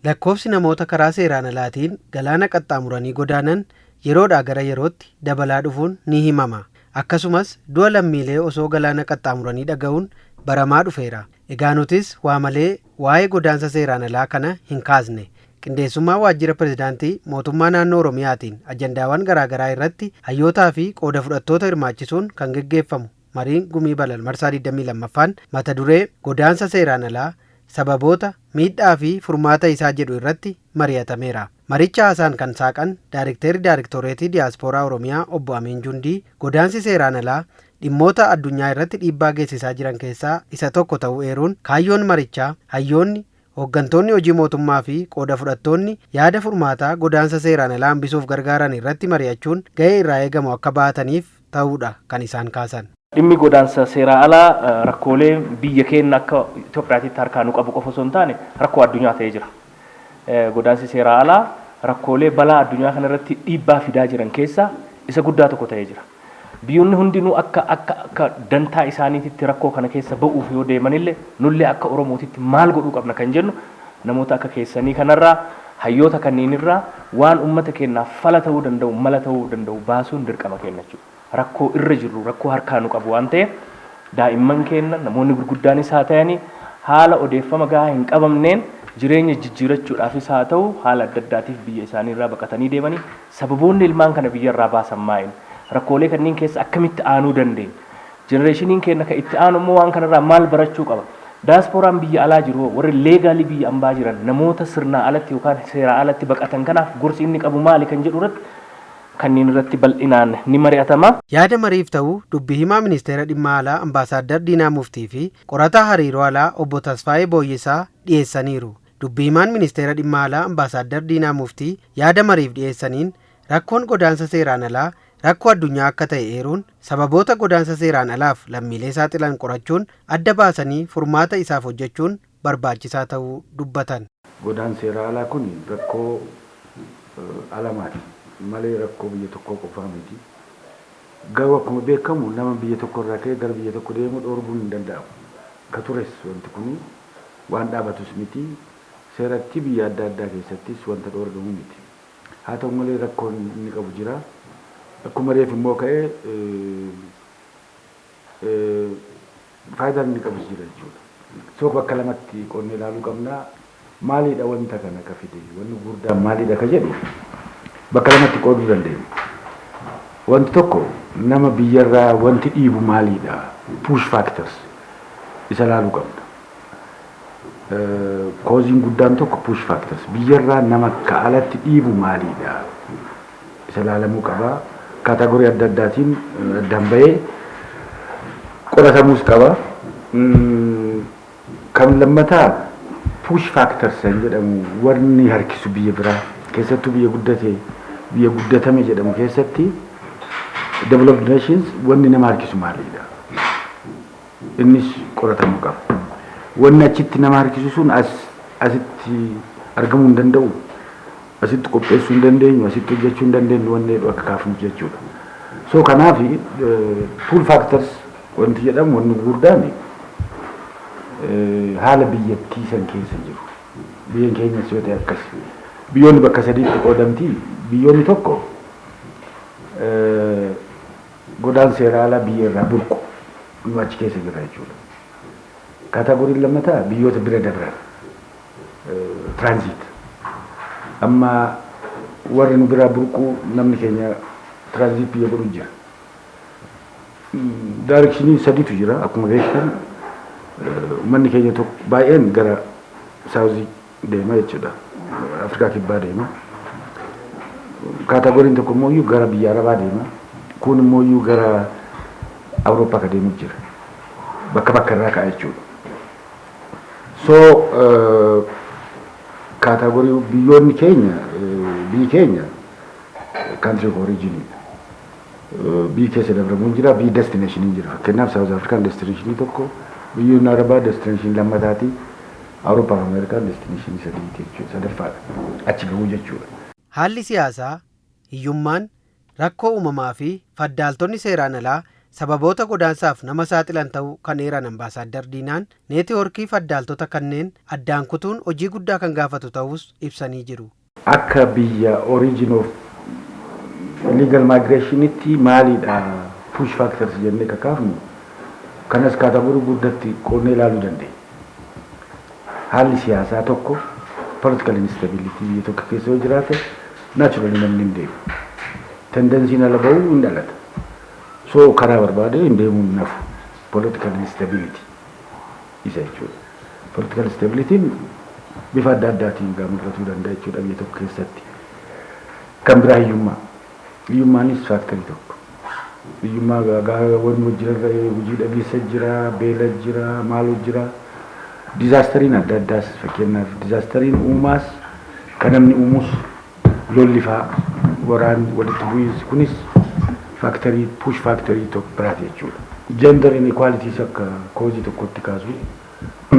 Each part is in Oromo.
Lakkoofsi namoota karaa seeraan alaatiin galaana qaxxaamuranii godaanan yeroodhaa gara yerootti dabalaa dhufuun ni himama. Akkasumas du'a lammiilee osoo galaana qaxxaamuranii dhaga'uun baramaa dhufeera. Egaa nutis waa malee waa'ee godaansa seeraan alaa kana hin kaasne. Qindeessummaa waajjira pirezidaantii mootummaa naannoo Oromiyaatiin ajandaawwan garaagaraa irratti hayyootaa fi qooda fudhattoota hirmaachisuun kan geggeeffamu mariin gumii balal marsaa 22ffaan mata duree godaansa seeraan alaa sababoota miidhaa fi furmaata isaa jedhu irratti mari'atameera. Maricha haasaan kan saaqan Daariktoreetii Diyaaspooraa Oromiyaa obbo Ameen Jundii godaansi seeraan alaa dhimmoota addunyaa irratti dhiibbaa geessisaa jiran keessaa isa tokko ta'uu eeruun kaayyoon marichaa hayyoonni hooggantoonni hojii mootummaa fi qooda fudhattoonni yaada furmaataa godaansa seeraan alaa hambisuuf gargaaran irratti mari'achuun ga'ee irraa eegamu akka baataniif ta'uudha kan isaan kaasan. Dhimmi godaansa seeraa alaa rakkoolee biyya keenya akka Itoophiyaatti harkaa nu qabu qofa osoo hin taane rakkoo addunyaa ta'ee jira. Godaansi seeraa alaa rakkoolee balaa addunyaa kana irratti dhiibbaa fidaa jiran keessaa isa guddaa tokko ta'ee jira. Biyyoonni hundinuu akka dantaa isaaniitti rakkoo kana keessa ba'uuf yoo deemanillee nullee akka Oromootitti maal godhuu qabna kan jennu namoota akka keessanii kanarraa hayyoota kanneenirraa waan uummata keenyaaf fala ta'uu danda'u mala ta'uu danda'u baasuun dirqama keenya jechuudha. Rakkoo irra jirru rakkoo harkaa nu qabu waan ta'eef daa'imman keenya namoonni gurguddaanis haa ta'anii haala odeeffama gahaa hin qabamneen jireenya jijjiirachuudhaafis haa ta'u haala adda addaatiif biyya isaanii irraa baqatanii deemanii sababoonni ilmaan kana biyya irraa baasan maa'in rakkoolee kanneen keessa akkamitti aanuu dandeenya. Jenereeshiniin keenya kan itti aanu immoo waan kanarraa maal barachuu qaba. Diyaasporaan biyya alaa jiru warri leegaalii biyya ambaa jiran namoota sirnaa alatti yookaan seeraa alatti baqatan kanaaf gorsi inni qabu maali kan jedhu irratti kanneen irratti bal'inaan ni mari'atama. Yaada mariif ta'uu dubbii himaa ministeera dhimma alaa Ambaasaadder Diinaa Muftii fi qorataa hariiroo alaa obbo Tasfaayee Booyyisaa dhiyeessaniiru. Dubbii himaan ministeera dhimma alaa Ambaasaadder Diinaa Muftii yaada mariif dhiyeessaniin rakkoon godaansa seeraan alaa rakkoo addunyaa akka ta'e eeruun sababoota godaansa seeraan alaaf lammiilee saaxilan qorachuun adda baasanii furmaata isaaf hojjechuun barbaachisaa ta'uu dubbatan. Godaansa seeraan alaa kun rakkoo alamaati. Malee rakkoo biyya tokkoo qofaa miti. Garuu akkuma beekamu nama biyya tokko irraa ka'ee gara biyya tokko deemuu dhorkuun hin danda'amu. Ka tures wanti kun waan dhaabatus miti. Seeratti biyya adda addaa keessattis wanta dhorkamu miti. Haa ta'u malee rakkoon inni qabu jira. Akkuma reef immoo ka'ee faayidaan inni qabus jira jechuudha. So bakka lamatti qonnee ilaaluu qabna. Maaliidha wanta kana ka fide? Wanni gurguddaan maaliidha ka jedhu? Bakka lamatti qooduu dandeenya. Wanti tokko nama biyyarraa wanti dhiibu maaliidha? Push factors isa ilaaluu qabna. Kooziin guddaan tokko push factors biyyarraa nama ka alatti dhiibu maaliidha? Isa ilaalamuu qaba. Kaataagorii adda addaatiin addaan bahee qoratamuus qaba. Kan lammataa push factors jedhamu wanni harkisu biyya biraa keessattuu biyya guddatame jedhamu keessatti developed nations wanni nama harkisu maalidha? Innis qoratamuu qaba. Wanni achitti nama harkisu sun asitti argamuu hin danda'u. Asitti qopheessuu hin dandeenyu, asitti hojjechuu hin dandeenyu wanni akka kaafnu jechuudha. So kanaaf pull factors wanti jedhamu wanni gurguddaan haala biyyattii san keessa jiru. Biyyan keenyas yoo ta'e akkas. Biyyoonni bakka sadiitti qoodamti. Biyyoonni tokko godaansa seeraan alaa biyya irraa burqu nu achi keessa jira jechuudha. Kaataagoriin lammataa biyyoota bira dabran transit. Amma warri nu biraa burqu namni keenya transit biyya godhu jira. Daarekshinii sadiitu jira akkuma beektan manni keenya tokko baay'een gara saawuzii deema jechuudha. Afrikaa kibbaa deema. Kaataagoriin tokko immoo gara biyya Arabaa deema. Kun immoo gara Awurooppaa ka deemu jira. Bakka bakka irraa ka'a jechuudha. So kaataagorii biyyoonni keenya biyyi keenya country of origin biyyi keessa dabramuun jira biyyi destination jira. Fakkeenyaaf South African destination tokko biyyoonni Arabaa destination lammataati. Awurooppaa fi Ameerikaan destination sadiiti jechuudha. Sadaffaadha. Achi gahuu jechuudha. Haalli siyaasaa, hiyyummaan, rakkoo uumamaa fi faddaaltonni seeraan alaa sababoota godaansaaf nama saaxilan ta'uu kan eeran Ambaasaadder Diinaan neetwoorkii faddaaltota kanneen addaan kutuun hojii guddaa kan gaafatu ta'us ibsanii jiru. Akka biyya origin of illegal migrationitti maalidha push factors jennee kakaafnu kanas kaatagorii guddatti qoonnee ilaaluu dandeenya. Haalli siyaasaa tokko political instability biyya tokko keessa yoo jiraate naturally namni hin deemu. Tendensiin ala bahuu hin dhalata. So karaa barbaade hin deemuu hin nafu. Political instability isa jechuudha. Political instability bifa adda addaatiin mul'atuu danda'a jechuudha biyya tokko keessatti. Kan biraa hiyyummaa. Hiyyummaanis faaktarii tokko. Hiyyummaa wanni hojii hojii dhabeessa jira, beela jira, maaloo jira. Dizaasteriin adda addaas fakkeenyaaf dizaasteriin uumaas kan namni uumuus lollifaa waraan walitti bu'iinsi kunis faaktarii push faaktarii tokko biraati jechuudha. Gender inequalities akka koozii tokkotti kaasu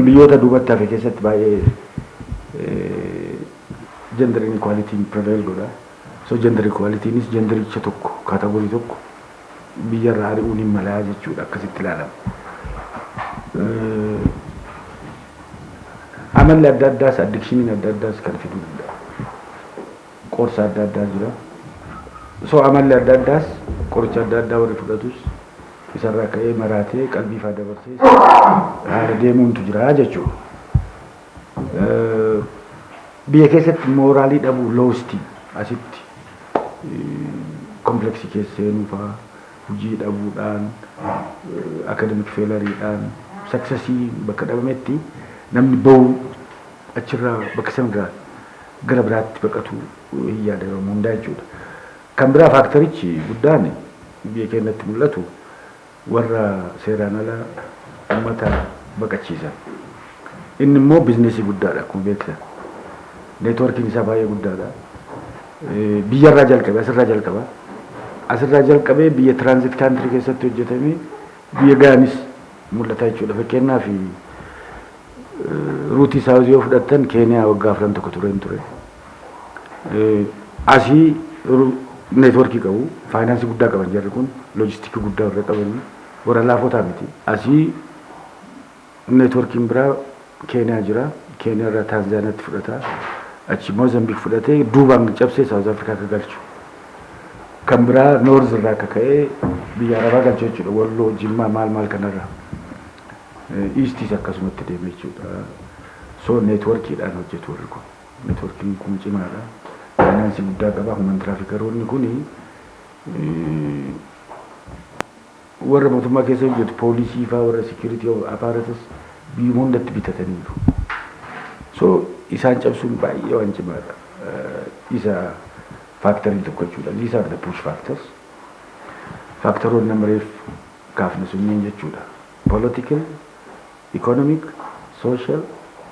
biyyoota duubatti hafe keessatti baay'ee gender inequalitiin prevail godha. So gender inequalitynis gendericha tokko kaatagorii tokko biyyarraa ari'uun hin malaa jechuudha akkasitti ilaalama. Amalli adda addaas addictioniin adda addaas kan fiduu danda'a. Qorsa adda addaa jira. So amalli adda addaas qoricha adda addaa warri fudhatus isarraa ka'ee maraatee qalbiifaa dabarsee haala deemuuntu jira jechuudha. Biyya keessatti mooraalii dhabuu loostii asitti kompleksii keessa seenuu fa'aa hojii dhabuudhaan akademik feelariidhaan saksasii bakka dhabametti namni bahu achirraa bakka sana gara biraatti baqatu hin yaadamu hundaa jechuudha. Kan biraa faaktorichi guddaan biyya keenyatti mul'atu warra seeraan ala uummata baqachiisan. Inni immoo biizinesii guddaadha akkuma beektan. Neetwoorkiin isaa baay'ee guddaadha. Biyyarraa jalqabee asirraa jalqabee biyya tiraanzit kaantirii keessatti hojjetamee biyya gaanis mul'ata jechuudha. Fakkeenyaaf ruutii saawuzii yoo fudhattan Keeniyaa waggaa 4 ture. Asii neetwoorkii qabu, faayinaansii guddaa qaban jarri kun, loojistiikii guddaa warra qaban, warra laafotaa miti. Asii neetwoorkiin biraa Keeniyaa jira. Keeniyaa irraa Taanzaaniyaatti fudhata. Achi Moozambiik fudhatee duubaan cabsee Saawuz Afrikaa akka galchu. Kan biraa Noorz irraa akka ka'ee biyya Arabaa galchu jechuudha. Walloo, Jimmaa maal kanarraa. Iistis akkasumatti deeme jechuudha. So neetwoorkiidhaan hojjetu warri kun. Neetwoorkiin kun cimaadha. Faayinaansii guddaa qaba. Human tiraafikaroonni kun warra mootummaa keessa hojjetu poolisii fa'aa warra security apparatus biyya hundatti bitataniiru. So isaan cabsuun baay'ee waan cimaadha. Isa faaktarii tokko jechuudha. These are the push factors. Faaktaroonni namareef kaafne sunniin jechuudha. Political, economic, social,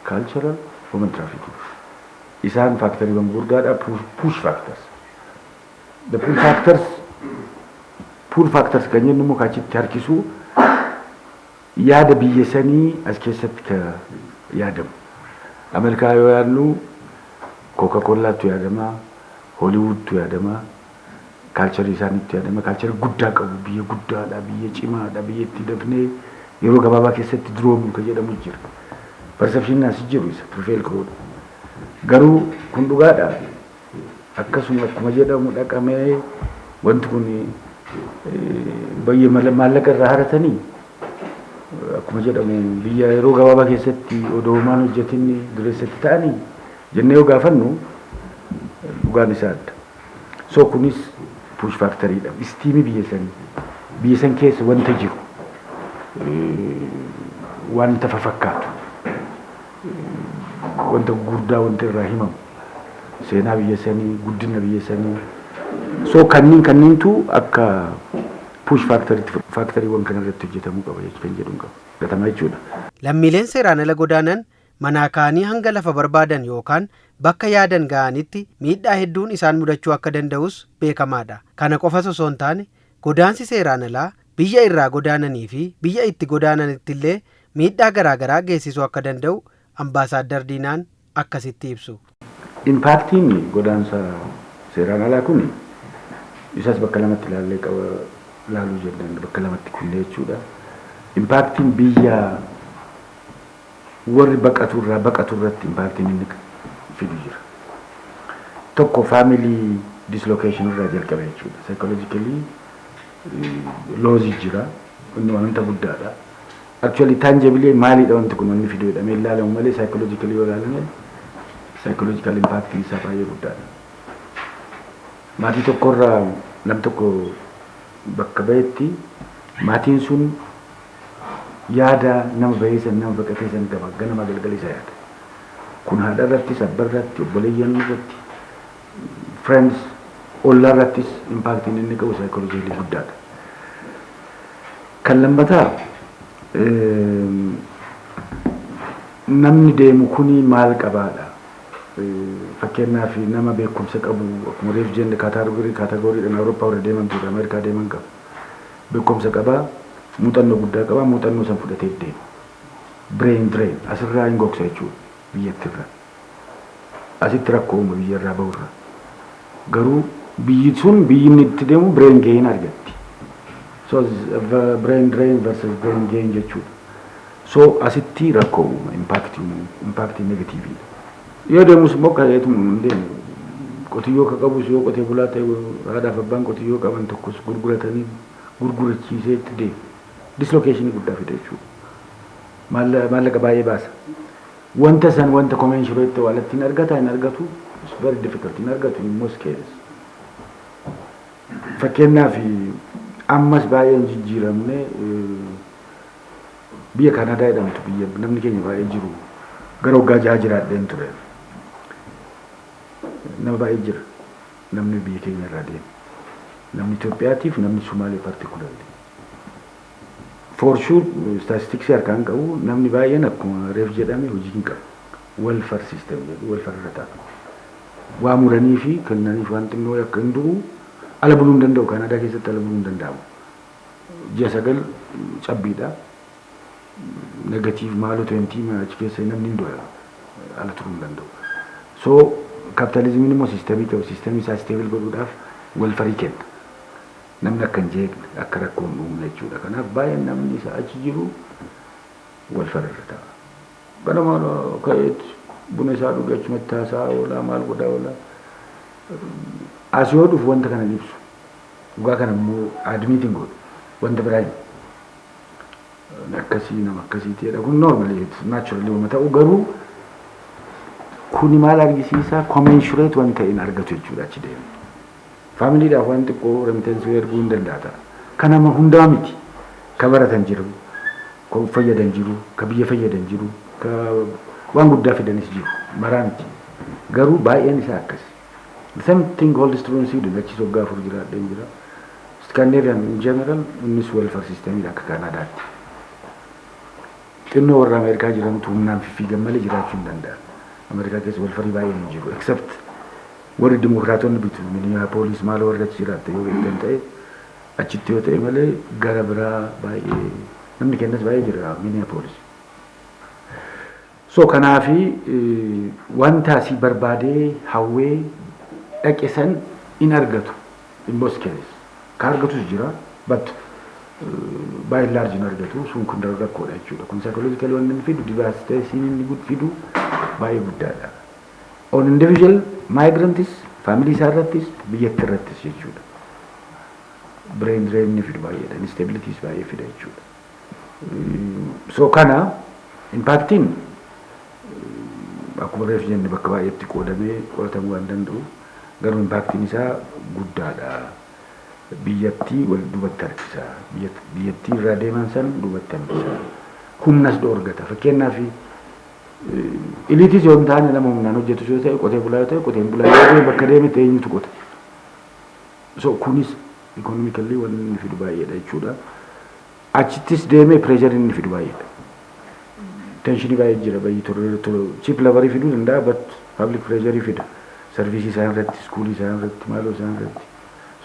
cultural, human trafficking. Isaan faaktarii gurguddaadha push factors. The pull factors kan jennu immoo achitti harkisuu yaada biyya sanii as keessatti ka yaadamu. Ameerikaa yoo yaadnu Coca-Colaatu yaadama, Hollywoodtu yaadama, kaalcharii isaaniitti yaadama, kaalcharii guddaa qabu, biyya guddaadha, biyya cimaadha, biyya itti dafnee yeroo gabaabaa keessatti duroomu kan jedhamu jira. Perception as jiru isa prevail godha. Garuu kun dhugaadha. Akkasuma akkuma jedhamu dhaqamee wanti kun baay'ee maallaqa irraa haratanii akkuma jedhamu biyya yeroo gabaabaa keessatti odoomaan hojjetinni dureessatti ta'anii jennee yoo gaafannu dhugaan isaa adda. So kunis push factoriidha. Istiimii biyya san keessa wanta jiru wanta fafakkaatu wanta guddaa wanta irraa himamu seenaa biyya sanii guddina biyya sanii. So kanniintu akka push factoriiwwan kanarratti hojjetamuu qaba jechuun jedhuun qaba. Gatamaa jechuudha. Lammiileen seeraan ala godaanan manaa ka'anii hanga lafa barbaadan yookaan bakka yaadan ga'anitti miidhaa hedduun isaan mudachuu akka danda'us beekamaadha. Kana qofas osoo hin taane godaansi seeraan alaa biyya irraa godaananii fi biyya itti godaananitti illee miidhaa garaagaraa geessisuu akka danda'u Ambaasaadder Diinaan akkasitti ibsu. Impaaktiin godaansa seeraan alaa kun isas bakka lamatti ilaallee ilaaluu jennaan bakka lamatti kunne jechuudha. Impaaktiin biyya warri baqatu irratti impaaktiin inni fidu jira. Tokko family dislocation irraa jalqabe jechuudha. Psychologically loosii jira. Inni wanta guddaadha. Actually tangibly maalidha wanti kun wanni fidu jedhamee ilaalamu malee psychologically yoo ilaalame psychological impact isaa baay'ee guddaadha. Maatii tokkorraa nam tokko bakka bahetti maatiin sun yaada nama baheessan nama baqateessan qaba ganama galgala isaa yaada. Kun haadha irrattis abbaa irratti obboleeyyan irratti friends ollaa irrattis impactiin inni qabu psychologically guddaadha. Kan lammataa namni deemu kuni maal qabaadha. Fakkeenyaaf nama beekumsa qabu akkuma reef jenne kaatagoriidhaan Awurooppaa warra deeman ture Ameerikaa deeman qabu. Beekumsa qabaa muuxannoo guddaa qabaa muuxannoo san fudhatee deema. Brain drain asirraa hin gogsa jechuudha biyyattirra. Asitti rakkoo uuma biyyarraa bahurra. Garuu biyyi sun biyyi inni itti deemu brain gain argatti. So brain drain versus brain gain jechuudha. So asitti rakkoo uuma impactii negatiiviidha. Yoo deemus immoo kaa'eetu hin deemu. Qotiyyoo ka qabus yoo qotee bulaa ta'e haadhaaf abbaan qotiyyoo qaban tokkos gurguratanii gurgurachiisee itti deemu. Dislocationii guddaa fida jechuudha. Maallaqa baay'ee baasa. Wanta san wanta commensurate walatti hin argatu it's very difficult hin argatu in most cases. Fakkeenyaaf ammas baay'een jijjiiramne biyya Kanaadaa jedhamtu biyya namni keenya baay'ee jiru gara waggaa 6 jiraadheen ture. Nama baay'ee jira namni biyya keenya irraa deemu. Namni Itoophiyaatiif namni Sumaalee particularly. For sure statistics harkaan qabu namni baay'een akkuma reef jedhame hojii hin qabu. Welfare system jedhu welfare irra ta'a. Waa muranii fi kennaniif waan xinnoo akka hin du'u ala buluu hin danda'u. Kanaadaa keessatti ala buluu hin danda'amu. 9 cabbiidha. Negative maaloo 20 achi keessa namni hin du'a ala turuu hin danda'u. So kapitalizimiin immoo siistemii qabu. Siistemii isaa stable godhuudhaaf welfare kenna. Namni akka hin jeeqne akka rakkoon uumne jechuudha. Kanaaf baay'een namni isa achi jiru welfare irra ta'a. Ganama ka'eet buna isaa dhugee achumatti haasaa oolaa maal godhaa oolaa. As yoo dhufu wanta kana ibsu. Dhugaa kana immoo admiitiin godhu wanta biraa hin. Akkasii nama akkasiiti jedha. Kun normally naturally uuma ta'u garuu kuni maal argisiisaa commensurate wanta hin argatu jechuudha achi deemu. Faamiliidhaaf waan xiqqoo remitensii erguu hin danda'a. Kan nama hundaa miti. Ka baratan jiru, ka fayyadan jiru, ka biyya fayyadan jiru, ka waan guddaa fidanis jiru. Maraa miti. Garuu baay'een isaa akkas. The same thing holds true in Sweden. Achi waggaa 4 jiraadheen jira. Scandinavian in general innis welfare systemiidha akka Kanaadaatti. Xinnoo warra Ameerikaa jirantu humnaan fiffiigan malee jiraachuu hin danda'an. Ameerikaa keessa welfare baay'een hin jiru. Except warri dimokiraatonni bitu Minneapolis maal warra achi jiraatte yoo beektan ta'e achitti yoo ta'e malee gara biraa baay'ee namni kennas baay'ee jira Minneapolis. So kanaafi wanta asii barbaadee hawwee dhaqe san in argatu in most cases. Ka argatus jira but by and large in argatu sun kun rakkoodha jechuudha. Kun psychologically waan inni fidu devastation inni fidu baay'ee guddaadha. On individual migrants family sarrattis biyyatti irrattis jechuudha. Brain drain ni fidu baay'eedha. Instabilities baay'ee fida jechuudha. So kana impactiin akkuma reef jenne bakka baay'eetti qoodamee qoratamuu waan danda'u garuu impactiin isaa guddaadha. Biyyattii wal duubatti harkisa. Biyyattii irraa deeman san duubatti harkisa. Humnas dhoorgata. Fakkeenyaaf eliitis yoo hin taane nama humnaan hojjetu yoo ta'e qotee bulaa yoo ta'e qoteen bulaa yoo ta'e bakka deeme eenyutu qota. So kunis economically waan inni fidu baay'eedha jechuudha. Achittis deemee pressure inni fidu baay'eedha. Tensionii baay'ee jira baay'ee torre cheap labour fiduu danda'a but public pressure fida. Service isaan irratti, school isaan irratti, maaloo isaan irratti.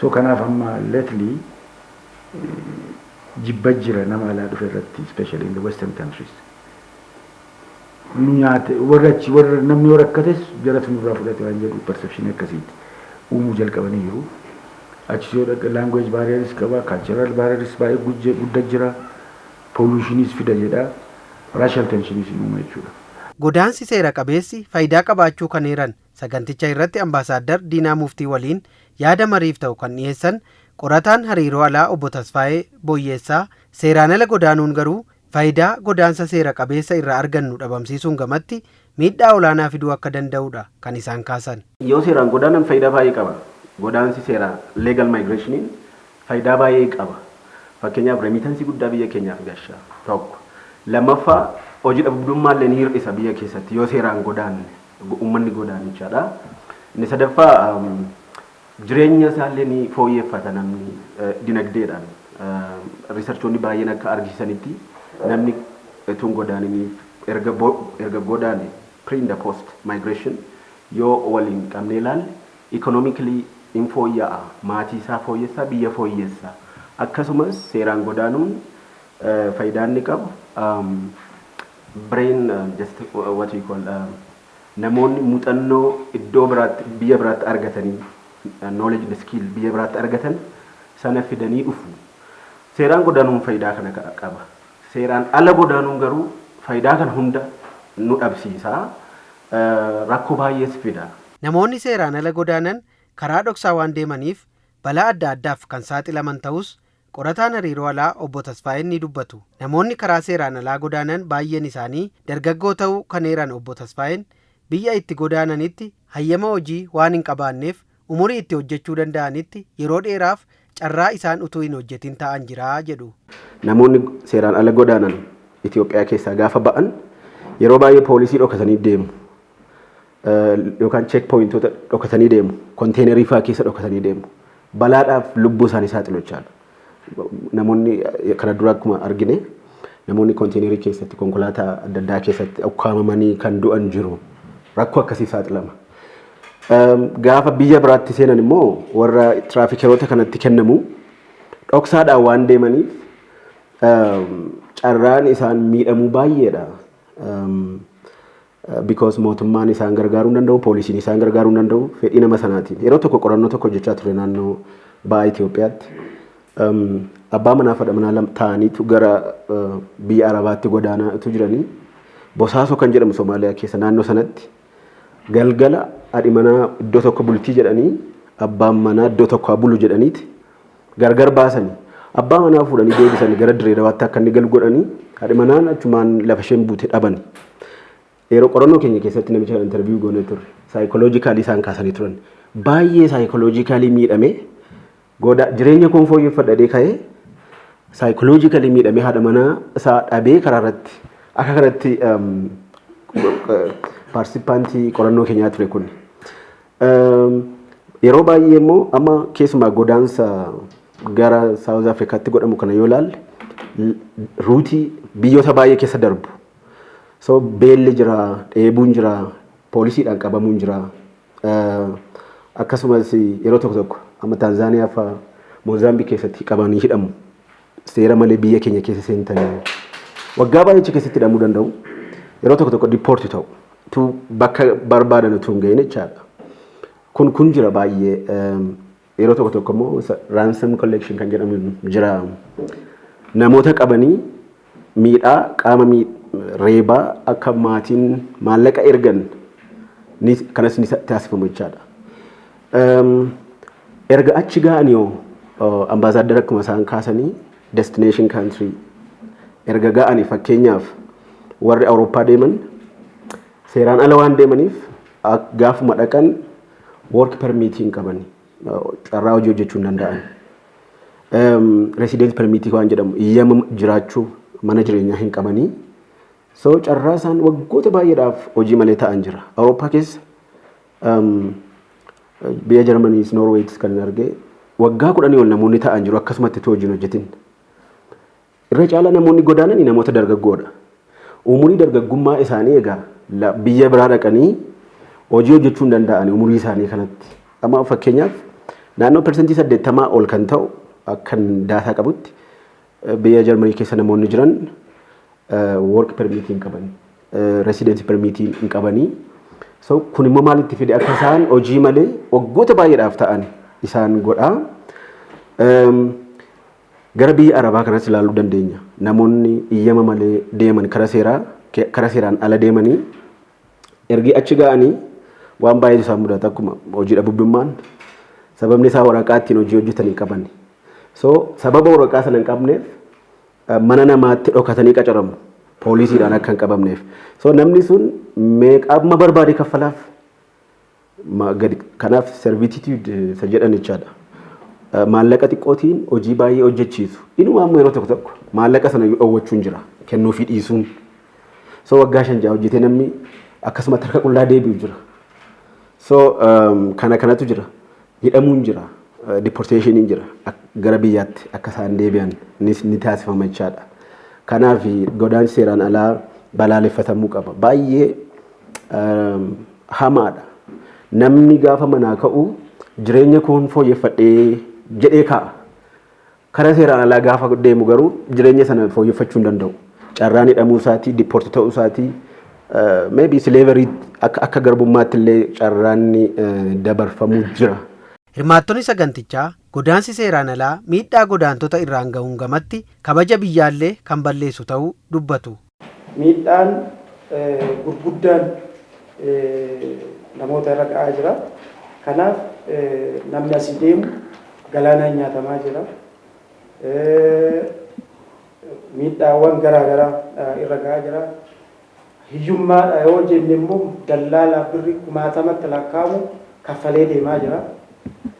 So kanaaf amma lately jibba jira nama alaa dhufe irratti especially in the western countries. Nyaate warra namni yoo rakkates jaratu nurraa fudhate waan jedhu perception akkasiiti uumuu jalqabanii jiru. Achi yoo dhaqe language barriers qaba, cultural barriers baay'ee guddaa jira, pollutionis fida jedha, racial tensionis uuma jechuudha. Godaansi seera qabeessi faayidaa qabaachuu kan eeran saganticha irratti Ambaasaadder Diinaa Muftii waliin yaada mariif ta'u kan dhiyeessan qorataan hariiroo alaa obbo Tasfaayee Boyyeessaa seeraan ala godaanuun garuu faayidaa godaansa seera qabeessa irraa argannu dhabamsiisuun gamatti miidhaa olaanaa fiduu akka danda'udha kan isaan kaasan. Yoo seeraan godaanan faayidaa baay'ee qaba. Godaansi seeraa legal migration faayidaa baay'ee qaba. Fakkeenyaaf remittansi guddaa biyya keenyaaf gashaa tokko. Lammaffaa hojii dhabdummaa illee ni hir'isa biyya keessatti yoo seeraan godaanne uummanni godaanichaadha. Inni sadaffaa jireenya isaallee ni fooyyeffata namni dinagdeedhaan. Riisarchoonni baay'een akka argisiisanitti namni utuu godaaniniif erga godaane pre and post migration yoo waliin qabnee ilaalle economically in fooyya'a, maatii isaa fooyyessaa, biyya fooyyessaa. Akkasumas seeraan godaanuun faayidaa inni qabu brain just what we call namoonni muuxannoo iddoo biraatti biyya biraatti argatanii knowledge and skill biyya biraatti argatan sana fidanii dhufu. Seeraan godaanuun faayidaa kana qaba. Seeraan ala godaanuun garuu faayidaa kan hunda nu dhabsiisa. Rakkoo baay'ees fida. Namoonni seeraan ala godaanan karaa dhoksaa waan deemaniif balaa adda addaaf kan saaxilaman ta'us qorataan hariiroo alaa obbo Tasfaayeen ni dubbatu. Namoonni karaa seeraan alaa godaanan baay'een isaanii dargaggoo ta'uu kan eeran obbo Tasfaayeen biyya itti godaananitti hayyama hojii waan hin qabaanneef umurii itti hojjechuu danda'anitti yeroo dheeraaf carraa isaan utuu hin hojjetin ta'an jira jedhu. Namoonni seeraan ala godaanan Itoophiyaa keessaa gaafa ba'an yeroo baay'ee poolisii dhokatanii deemu. Yookaan check pointoota dhokatanii deemu. Konteenerii fa'aa keessa dhokatanii deemu. Balaadhaaf lubbuu isaanii saaxiluchaadha. Namoonni kana dura akkuma argine namoonni konteenerii keessatti konkolaataa adda addaa keessatti ukkaamamanii kan du'an jiru. Rakkoo akkasii saaxilama. Gaafa biyya biraatti seenan immoo warra tiraafikeroota kanatti kennamu dhoksaadhaan waan deemaniif carraan isaan miidhamuu baay'eedha. Because mootummaan isaan gargaaruu hin danda'u, poolisiin isaan gargaaruu hin danda'u, fedhii nama sanaatiin. Yeroo tokko qorannoo tokko hojjechaa ture naannoo ba'a Itoophiyaatti. Abbaa manaa fi haadha manaa ta'aniitu gara biyya Arabaatti godaanaa jiranii Bosaasoo kan jedhamu Somaaliyaa keessa naannoo sanatti galgala haadhi manaa iddoo tokko bultii jedhanii abbaan manaa iddoo tokko bulu jedhaniiti gargar baasanii abbaa manaa fuudhanii deebisanii gara Direedawaatti akka inni galu godhanii haadhi manaan achumaan lafa isheen buute dhabani. Yeroo qorannoo keenya keessatti namicha interview goonee turre saayikoloojikaalii isaan kaasanii turan baay'ee saayikoloojikaalii miidhame jireenya koon fooyyeffadhee ka'ee saayikoloojikaalii miidhame haadha manaa isaa dhabee karaa irratti akka kanatti paartisipaantii qorannoo keenyaa ture kun. Yeroo baay'ee immoo amma keessumaa godaansa gara Saawuz Afrikaatti godhamu kana yoo ilaalle ruutii biyyoota baay'ee keessa darbu. So beelli jira, dheebuun jira, poolisiidhaan qabamuun jira. Akkasumas yeroo tokko tokko amma Taanzaaniyaa fi Moozaambiik keessatti qabanii hidhamu. Seera malee biyya keenya keessa seentanii waggaa baay'ee keessatti hidhamuu danda'u. Yeroo tokko tokko diippoortii ta'u. Tu bakka barbaadan utuu hin gahin jechaadha. Kun jira baay'ee. Yeroo tokko tokko immoo ransom collection kan jedhamu jira. Namoota qabanii miidhaa qaama reebaa akka maatiin maallaqa ergan kanas ni taasifamu jechaadha. Erga achi ga'anii ambaasaadara akkuma isaan kaasanii destination country erga ga'anii fakkeenyaaf warri Awurooppaa deeman seeraan ala waan deemaniif gaafuma dhaqan work permitiin qaban carraa hojii hojjechuu hin danda'an. Resident permitii waan jedhamu iyyama jiraachuu mana jireenyaa hin qabanii. So carraa isaan waggoota baay'eedhaaf hojii malee ta'an jira. Awurooppaa keessa biyya Jarmaniis Noorweeyis kan arge waggaa 10 ol namoonni ta'an jiru akkasumatti hojiin hojjetin. Irra caalaa namoonni godaananii namoota dargaggoodha. Umurii dargaggummaa isaanii egaa biyya biraa dhaqanii hojii hojjechuu hin danda'an umurii isaanii kanatti. Amma fakkeenyaaf naannoo persentii 80 ol kan ta'u akkan daataa qabutti biyya Jarmanii keessa namoonni jiran work permit hin qabani, residency permit hin qabani. So kun immoo maalitti fide akka isaan hojii malee waggoota baay'eedhaaf ta'an isaan godha. Gara biyya Arabaa kanas ilaaluu dandeenya. Namoonni iyyama malee deeman karaa seeraan ala deemanii ergi achi ga'anii waan baay'ee isaan mudata akkuma hojii dhabubbummaan sababni isaa waraqaa ittiin hojii hojjetan hin qaban. So sababa waraqaa sana hin qabneef mana namaatti dhokatanii qacaramu poolisiidhaan akka hin qabamneef. So namni sun meeqaama barbaade kaffalaaf kanaaf servitude isa jedhan jechaadha. Maallaqa xiqqootiin hojii baay'ee hojjechiisu. Inuma ammoo yeroo tokko tokko maallaqa sana dhowwachuun jira kennuufii dhiisuun. So waggaa 5 hojjetee namni akkasuma harka qullaa deebi'u jira. So kanatu jira. Hidhamuun jira. Deportationin jira. Gara biyyaatti akka isaan deebi'an ni taasifama jechaadha. Kanaaf godaansi seeraan alaa balaaleffatamuu qaba. Baay'ee hamaadha. Namni gaafa manaa ka'u jireenya koon fooyyeffadhee jedhee kaa'a. Karaa seeraan alaa gaafa deemu garuu jireenya sana fooyyeffachuu hin danda'u. Carraan hidhamuu isaatii, dipoorti ta'uu isaatii, maybe slavery akka garbummaatti illee carraan dabarfamuu jira. Hirmaattonni sagantichaa godaansi seeraan alaa miidhaa godaantota irraan ga'uun gamatti kabaja biyyaallee kan balleessu ta'uu dubbatu. Miidhaan gurguddaan namoota irra ga'aa jira. Kanaaf namni asii deemu galaanaan nyaatamaa jira. Miidhaawwan garaagaraa irra ga'aa jira. Hiyyummaadha yoo jenne immoo dallaalaa birrii 10,000tti lakkaa'amu kaffalee deemaa jira.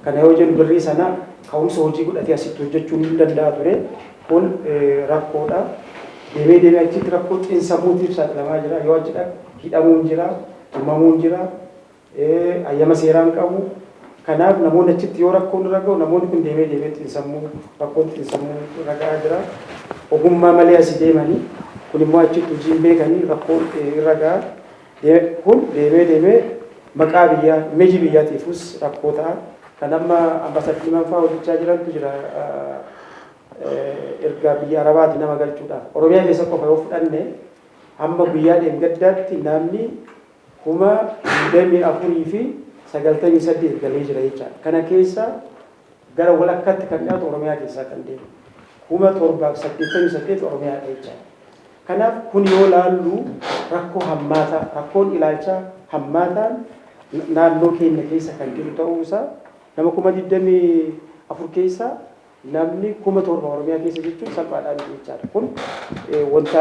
Kana yoo jennu birrii sana ka'umsa hojii godhatee asitti hojjechuun ni danda'a ture. Kun rakkoodha. Deemee achitti rakkoo xiinsammuutiif saaxilamaa jira. Yoo achi hidhamuun jira, tumamuun jira, ayyama seeraan qabu. Kanaaf namoonni achitti yoo rakkoon irra ga'u namoonni kun deemee rakkoon xiinsammuu irra ga'aa jira. Ogummaa malee asii deemanii kun immoo achitti hojii hin beekanii rakkoon irra ga'a. Kun deemee maqaa biyyaa, imeejii biyyaatiifus rakkoo ta'a. Kan amma ambaasaadii manfaa hojjechaa jirantu jira. Ergaa biyya Arabaati nama galchuudhaaf. Oromiyaa keessa qofa yoo fudhanne hamma guyyaa dheengaddaatti namni 24,098 galee jira jechaadha. Kana keessa gara walakkaatti kan dhiyaatu Oromiyaa keessaa kan deemu 788 Oromiyaadha jechaadha. Kanaaf kun yoo laallu rakkoo hammaataa, rakkoon ilaalchaa hammaataan naannoo keenya keessa kan jiru ta'uusaa nama 24,000 keessaa namni 7,000 Oromiyaa keessa jechuun salphaadhaan jechaadha. Kun wanta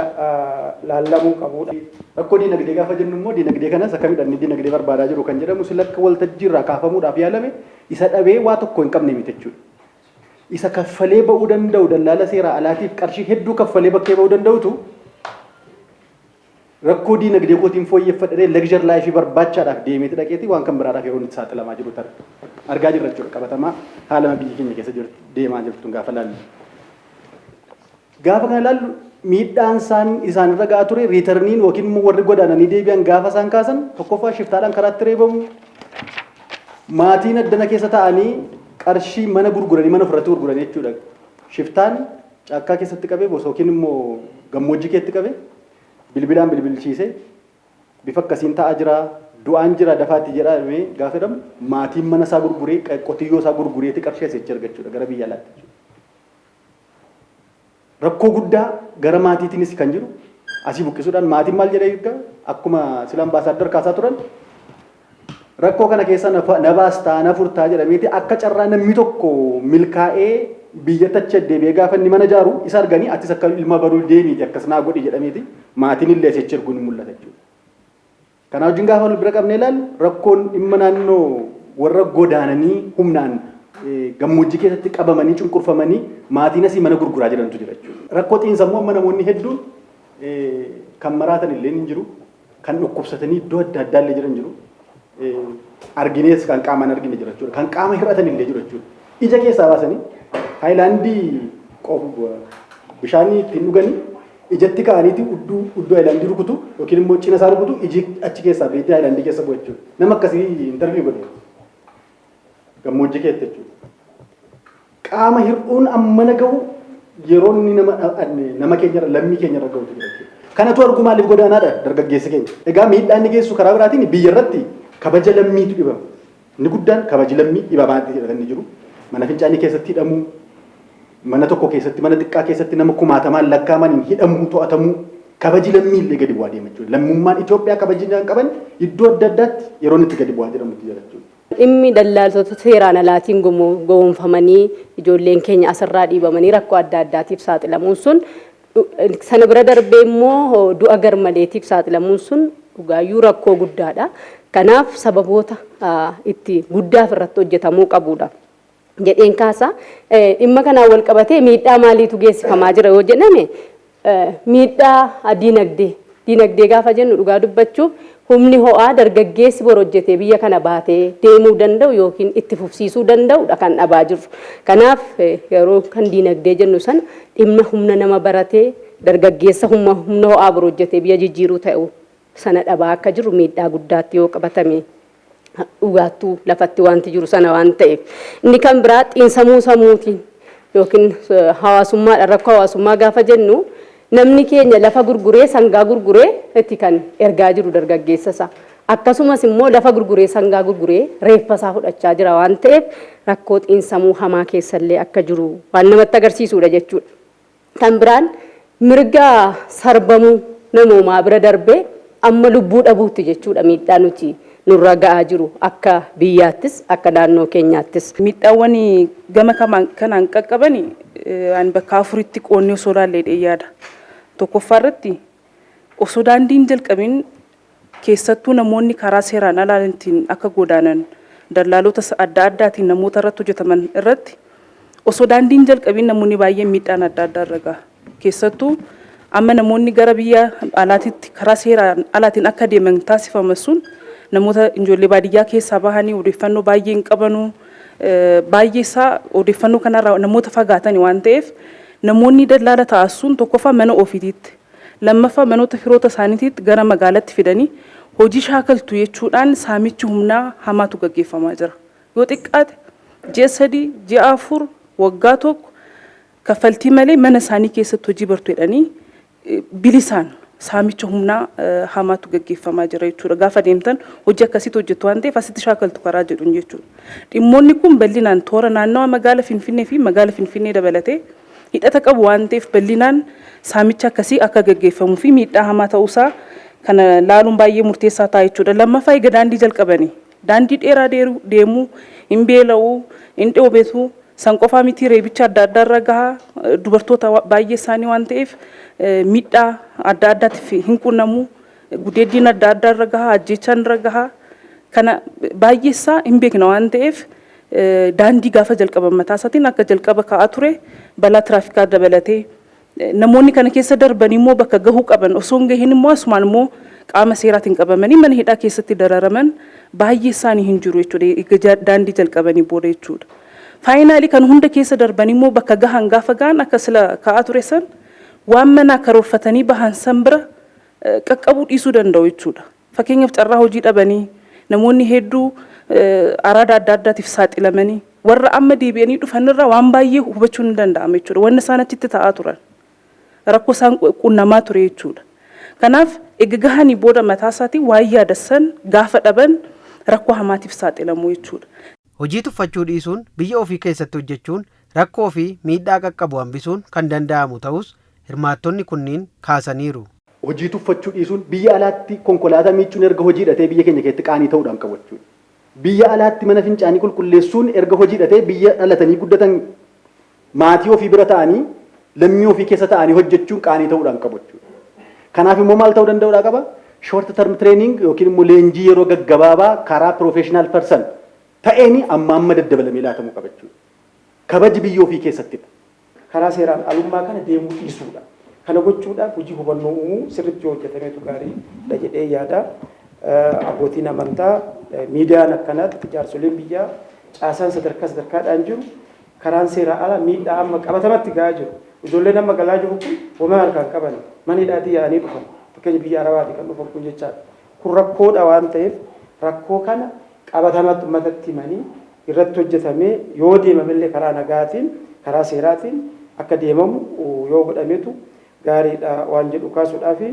laallamuu qabudha. Rakkoo diinagdee gaafa jennu immoo diinagdee kanas akkamiidhaan diinagdee barbaadaa jiru kan jedhamu silakka waltajjii irraa kaafamuudhaaf yaalame isa dhabee waa tokko hin qabne miti jechuudha. Isa kaffalee ba'uu danda'u dallaala seeraa alaatiif qarshii hedduu kaffalee bakkee ba'uu danda'utu rakkoo diinagdee kootiin fooyyeffadhee leegzar laayifii barbaachaadhaaf deemeeti dhaqeeti waan kan biraadhaaf yeroo itti saaxilamaa jiru argaa jirra jechuudha. Qabatamaa haala biyya keenya keessa deemaa jirtu gaafa laallu. Gaafa kana laallu miidhaan isaan irra ga'aa ture riitarniin yookiin immoo warri godaananii deebi'an gaafa isaan kaasan tokkoffaa shiftaadhaan karaatti reebamu. Maatiin addana keessa taa'anii qarshii mana gurguranii mana ofirratti gurguranii jechuudha. Shiftaan caakkaa keessatti qabee yookiin immoo gammoojjii keessatti qabee bilbilaan bilbilchiisee bifa akkasiin taa'aa jira du'aan jira dafaatti jedhamee gaafa jedhamu maatiin mana isaa gurguree qotiyyoo isaa gurgureeti qarshii asii argachuudha gara biyya alaatti. Rakkoo guddaa gara maatiitiinis kan jiru asii buqqisuudhaan maatiin maal jedhee eeggaa akkuma sila ambaasaaddar kaasaa turan rakkoo kana keessa na baastaa na furtaa jedhameeti akka carraa namni tokko milkaa'ee biyya tacha deebi'ee gaafa inni mana jaaru isa arganii attis akka ilma baruu deemiiti akkas naa godhi jedhameeti maatiin illee asitti erguun ni mul'ata jechuudha. Kana wajjin gaafa wal bira qabnee ilaallu rakkoon dhimma naannoo warra godaananii humnaan gammoojjii keessatti qabamanii cunqurfamanii maatiin asii mana gurguraa jirantu jira jechuudha. Rakkoo xiinsammuu amma namoonni hedduun kan maraatan illee ni jiru, kan dhukkubsatanii iddoo adda addaa illee jiran jiru. Arginees kan qaamaan argine jira jechuudha. Kan qaama hir'atan illee jiru jechuudha. Ija keessaa baasanii haayilaandii bishaanii ittiin dhuganii ijatti ka'aniiti udduu haayilaandii rukutu yookiin immoo cina isaa rukutu iji achi keessaa beektee haayilaandii keessa bu'u jechuudha. Nama akkasii intarviyu godhe gammoojjii keessatti jechuudha. Qaama hir'uun ammana gahu yeroo inni nama keenya lammii keenya irra gahutu jira jechuudha. Kanatu argu maaliif godaanaadha dargaggeessi keenya. Egaa miidhaan inni geessu karaa biraatiin biyya irratti kabaja lammiitu dhibama. Inni guddaan kabaji lammii dhibamaa inni jiru. Mana fincaanii keessatti hidhamuu, mana tokko keessatti mana xiqqaa keessatti nama kumaatamaan lakkaa'amaniin hidhamuu to'atamuu kabaji lammiillee gadi bu'aa deema jechuudha. Lammummaan Itoophiyaa kabajinaan qaban iddoo adda addaatti yeroo itti gadi bu'aa jedhamutti jira jechuudha. Dhimmi daldaltoota seeraan alaatiin gowwoomfamanii ijoolleen keenya asirraa dhiibamanii rakkoo adda addaatiif saaxilamuun sun sana bira darbee immoo du'a garmaleetiif saaxilamuun sun dhugaayyuu rakkoo guddaadha. Kanaaf sababoota itti guddaaf irratti hojjetamuu qabudha jedheen kaasa. Dhimma kanaan wal qabatee miidhaa maaliitu geessifamaa jira yoo jedhame miidhaa diinagdee gaafa jennu dhugaa dubbachuuf humni ho'aa dargaggeessi bor hojjetee biyya kana baatee deemuu danda'u yookiin itti fufsiisuu danda'udha kan dhabaa jiru. Kanaaf yeroo kan diinagdee jennu sana dhimma humna nama baratee dargaggeessa humna ho'aa bor hojjetee biyya jijjiiruu ta'u sana dhabaa akka jiru miidhaa guddaatti yoo qabatame dhugaattuu lafatti wanti jiru sana waan ta'eef. Inni kan biraa xiinsammuu sammuutiin yookiin hawaasummaadha. Rakkoo hawaasummaa gaafa jennu namni keenya lafa gurguree sangaa gurguree itti kan ergaa jiru dargaggeessa isaa. Akkasumas immoo lafa gurguree sangaa gurguree reeffa isaa fudhachaa jira waan ta'eef rakkoo xiinsammuu hamaa keessallee akka jiru waan namatti agarsiisudha jechuudha. Kan biraan mirga sarbamuu namoomaa bira darbee amma lubbuu dhabuutti jechuudha miidhaa nuti nurra ga'aa jiru akka biyyaattis akka naannoo keenyaattis. Miidhaawwan gama kanaan qaqqaban an bakka afuritti qoonnee osoo ilaallee yaada. Tokkoffaa irratti osoo daandiin jalqabin keessattuu namoonni karaa seeraan alaatiin akka godaanan dallaalota adda addaatiin namoota irratti hojjetaman irratti osoo daandiin jalqabin namoonni baay'een miidhaan adda addaa irra gaha. Keessattuu amma namoonni gara biyya alaatiitti karaa seeraan alaatiin akka deeman taasifaman sun namoota ijoollee baadiyyaa keessaa bahanii odeeffannoo baay'ee hin qabanu baay'ee isaa odeeffannoo kanarraa namoota fagaatanii waan ta'eef namoonni dallaala taasisuun tokkoffaa mana ofiitiitti lammaffaa manoota firoota isaaniitiitti gara magaalaatti fidanii hojii shaakaltu jechuudhaan saamichi humnaa hamaatu gaggeeffamaa jira. Yoo xiqqaate ji'a 3 ji'a 4 waggaa tokko kaffaltii malee mana isaanii keessatti hojii bartu jedhanii bilisaan saamicha humnaa hamaatu gaggeeffamaa jira jechuudha. Gaafa deemtan hojii akkasitti hojjetu waan ta'eef asitti shaakaltu karaa jedhuun jechuudha. Dhimmoonni kun bal'inaan toora naannawa magaala Finfinnee fi magaala Finfinnee dabalatee hidhata qabu waan ta'eef bal'inaan saamicha akkasii akka gaggeeffamuu fi miidhaa hamaa ta'uusaa kana laaluun baay'ee murteessaa ta'a jechuudha. Lammaffaa egaa daandii jalqabanii daandii dheeraa deemuu hin beela'uu hin dheebotuu san qofaa miti reebicha adda addaa irra gahaa dubartoota baay'ee isaanii waan ta'eef miidhaa adda addaatiif hin qunnamuu gudeeddiin adda addaa irra gahaa ajjeechaan irra gahaa kana baay'ee isaa hin beekna waan ta'eef daandii gaafa jalqaban mataa isaatiin akka jalqaba ka'aa ture balaa tiraafikaa dabalatee namoonni kana keessa darban immoo bakka gahuu qaban osoo hin gahin immoo asumaan immoo qaama seeraatiin qabamanii mana hidhaa keessatti dararaman baay'ee isaanii hin jiru jechuudha daandii jalqabanii booda jechuudha. Faayinaalii kan hunda keessa darban immoo bakka gahan gaafa gahan akka sila ka'aa ture san waan manaa karoorfatanii bahan san bira qaqqabuu dhiisuu danda'u jechuudha. Fakkeenyaaf carraa hojii dhabanii namoonni hedduu araada adda addaatiif saaxilamanii warra amma deebi'anii dhufanirraa waan baay'ee hubachuun hin danda'amu jechuudha. Wanni isaan achitti ta'aa turan rakkoo isaan qunnamaa ture jechuudha. Kanaaf egaa gahanii booda mataa isaatiin waan yaadassan gaafa dhaban rakkoo hamaatiif saaxilamu jechuudha. Hojii tuffachuu dhiisuun biyya ofii keessatti hojjechuun rakkoo fi miidhaa qaqqabu hambisuun kan danda'amu ta'us hirmaattonni kunniin kaasaniiru. Hojii tuffachuu dhiisuun biyya alaatti konkolaataa miicuun erga hojii hidhatee biyya keenya keessatti qaanii ta'uudhaan qabu jechuudha. Biyya alaatti mana fincaanii qulqulleessuun erga hojii hidhatee biyya dhalatanii guddatan maatii ofii bira ta'anii lammii ofii keessa ta'anii hojjechuun qaanii ta'uudhaan qabu jechuudha. Kanaaf immoo maal ta'uu danda'uudhaa qaba? Short term training yookiin immoo leenjii yeroo gaggabaabaa karaa professional person ta'een amma daddabalamee laatamuu qaba jechuudha. Kabaji biyya ofii keessattidha. Karaa seeraan alummaa kana deemuu dhiisuudha. Kana gochuudhaaf hojii hubannoo uumuu sirriitti hojjetameetu gaariidha jedhee yaada. Abbootiin amantaa miidiyaan akkanaatti jaarsoleen biyyaa caasaan sadarkaadhaan jiru karaan seeraa ala miidhaa amma qabatamatti gahaa jiru. Ijoolleen amma galaa jiru kun homaa harkaan qaban mana hidhaatii yaa'anii dhufan. Fakkeenya biyya Arabaati kan dhufan kun jechaadha. Kun rakkoodha waan ta'eef rakkoo kana qabatamatti uummatatti himanii irratti hojjetamee yoo deemamellee karaa nagaatiin karaa seeraatiin akka deemamu yoo godhametu gaariidha waan jedhu kaasuudhaa fi